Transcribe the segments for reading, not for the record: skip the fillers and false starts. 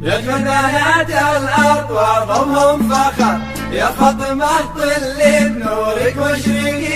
يجمل بنات الأرض وأعظمهم فخر، يا فاطمة طلي بنورك واشرقي.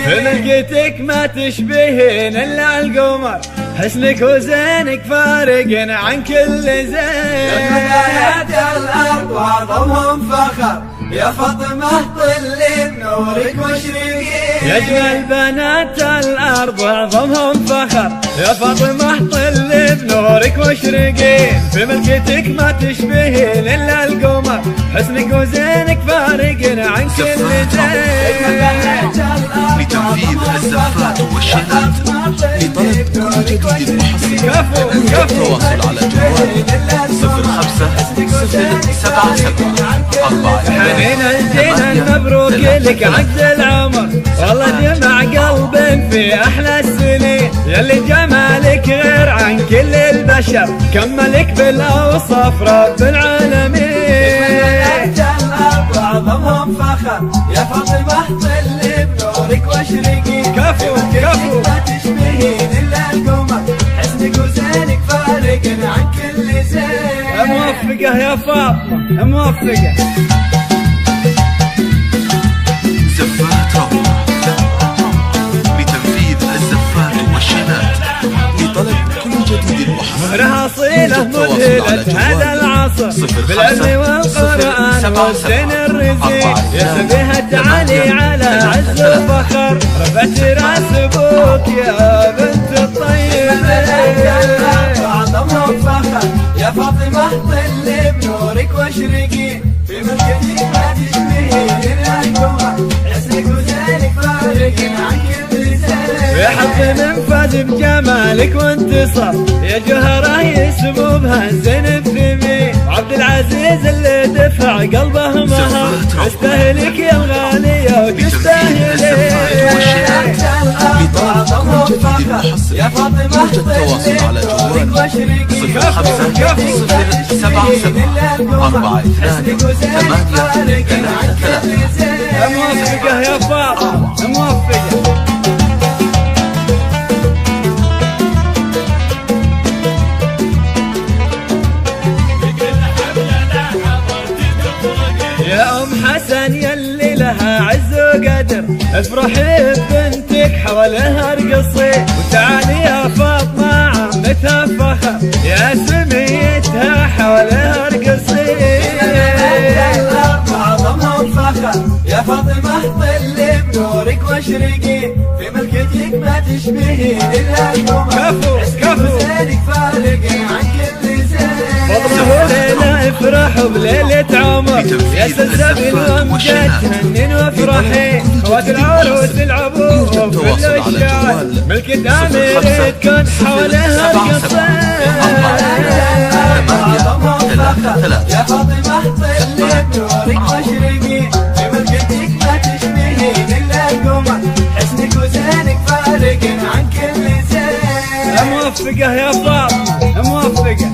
في ملكتك ما تشبهين إلا القمر، حسنك وزينك فارق عن كل زين. يجمل بنات الأرض وأعظمهم فخر، يا فاطمة طلي بنورك واشرقي. يجمل بنات الأرض وأعظمهم فخر، يا فاطمة طلي بنورك واشرقي. في ملكتك ما تشبهين إلا القمر، حسنك وزينك فارق عن كل زين. لتنفيذ الزفات والشهادات لطلب كل جديد محصل التواصل على جوال 050077 حنين الجنان مبروك لك عقد العمر، والله جمع قلب في أحلى السنين. يلي جمالك غير عن كل البشر، كملك بالأوصاف رب العالمين. وأعظمهم فخر، يا فاطمة طلي بنورك واشرقي. كفو كفو ما تشبهين إلا القمر، حسنك وزينك فارق عن كل زين. موفقة يا فاطمة موفقة. زفات روعة لتنفيذ الزفات والشهادات لطلب كل جديد محصل. مهرها صيلة مذهلة هذا العصر، بالعلم والقرآن والزين الرزين. يسبيها تعالي على عز وفخر، رفعت راس ابوك يا بنت الطيبة. وأعظمهم فخر، يا فاطمة طلي بنورك واشرقي. في ملكتك ما تشبهين إلا القمر، حسنك وزينك فارق عن كل زين. يا حظ من فاز بجمالك وانتصر، يا جوهرة يسمو بها الزين الثمين. عبد العزيز اللي دفع قلبه مهر، تستاهلك يا الغالية وتستاهلي. وأعظمهم فخر، يا فاطمة التواصل على جوال 0500774283. موفقة يا فاطمة موفقة. يا أم حسن يلي لها عز وقدر، افرحي ببنتك حولها ارقصي. وتعالي يا فاطمة عمتها فخر، يا سميتها حولها ارقصي. وأعظمهم فخر، يا فاطمة طلي بنورك واشرقي. في ملكتك ما تشبهين إلا القمر، كفو كفو زينك فارق عن كل زين. فضله ليلة افرحوا بليلة عمر، يا سلسبيل وامجد تهنين وافرحي. خوات العروس العبوا بكل الشعر، ملكة أميرة تكون حولها القصير. وأعظمهم فخر، يا فاطمة طلي بنورك واشرقي. في ملكتك ما تشبهين إلا القمر، حسنك وزينك فارق عن كل زين. موفقة يا فاطمة موفقة.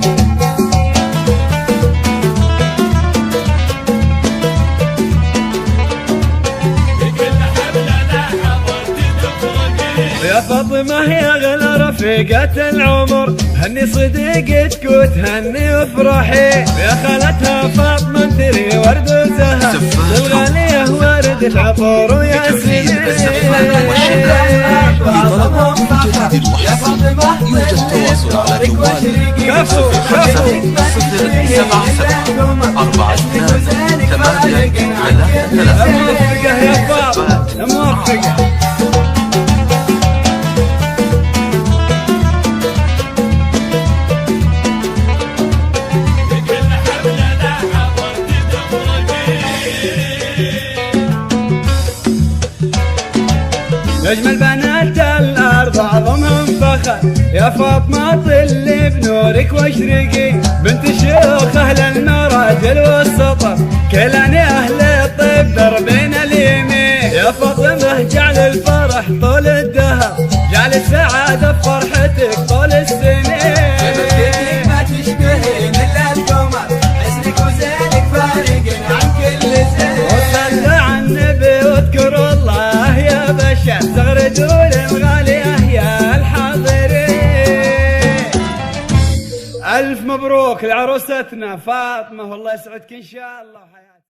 يا فاطمة يا غلا رفيقة العمر، هني صديقتك وتهني وافرحي. يا خالتها فاطمة انثري ورد وزهر، للغالية ورد العطور وياسمين. وأعظمهم فخر، يا فاطمة يوجد تواصل على جوال كفو كفو 0500774283. موفقة يا فاطمة موفقة. أجمل بنات الأرض أعظمهم فخر، يا فاطمة طلي بنورك واشرقي. بنت شيوخ أهل المراجل والسطر، كلاني أهل الطب دربنا اليمين. يا فاطمة جعل الفرح طول الدهر، جعل السعادة بفرحتك طول السنين. ما تشبهين إلا القمر، حسنك وزينك فارق عن كل زين. وصلوا على النبي واذكروا الله يا بشر، زغردوا الغالية يا الحاضرين. ألف مبروك. مبروك لعروستنا فاطمة، والله يسعدك إن شاء الله.